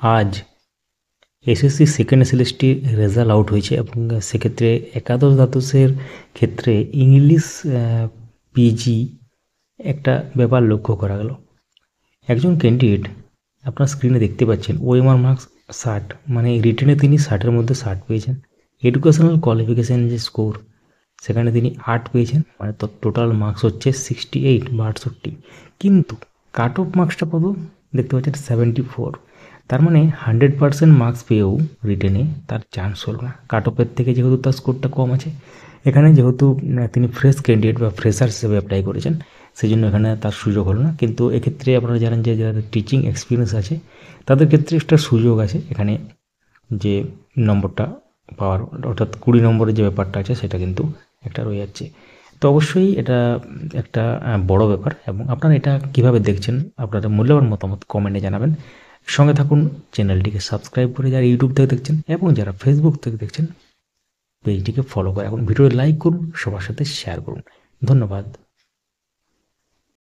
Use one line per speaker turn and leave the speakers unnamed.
আজ SSC second সেমিস্টারের result out হয়েছে এবং সেক্ষেত্রে একাদশ দ্বাদশের ক্ষেত্রে ইংলিশ পিজি একটা ব্যাপার লক্ষ্য করা গেল। একজন ক্যান্ডিডেট আপনার স্ক্রিনে দেখতে পাচ্ছেন ওএমআর মার্কস 60, মানে রিটেনে তিনি 60-এর মধ্যে 60 পেয়েছেন। এডুকেশনাল কোয়ালিফিকেশান যে স্কোর সেখানে তিনি 8 পেয়েছেন, মানে টোটাল মার্কস হচ্ছে 68 বা 68। কিন্তু কাট অফ মার্কসটা কত দেখতে পাচ্ছেন 74। তার মানে 100% মার্কস পেয়েও রিটেনে তার চান্স হলো না। কাট অফের থেকে যেহেতু তার স্কোরটা কম আছে, এখানে যেহেতু তিনি ফ্রেশ ক্যান্ডিডেট বা ফ্রেশার হিসেবে অ্যাপ্লাই করেছেন, সেই জন্য এখানে তার সুযোগ হলো না। কিন্তু এক্ষেত্রে আপনারা জানেন যে যাদের টিচিং এক্সপিরিয়েন্স আছে তাদের ক্ষেত্রে একটা সুযোগ আছে এখানে, যে নম্বরটা পাওয়ার, অর্থাৎ 20 নম্বরের যে ব্যাপারটা আছে সেটা কিন্তু একটা রয়ে যাচ্ছে। তো অবশ্যই এটা একটা বড় ব্যাপার। এবং আপনারা এটা কীভাবে দেখছেন, আপনাদের মূল্যবান মতামত কমেন্টে জানাবেন। সঙ্গে থাকুন, চ্যানেলটিকে সাবস্ক্রাইব করে যারা ইউটিউব থেকে দেখছেন এবং যারা ফেসবুক থেকে দেখছেন পেজটিকে ফলো করে এখন ভিডিও লাইক করুন, সবার সাথে শেয়ার করুন। ধন্যবাদ।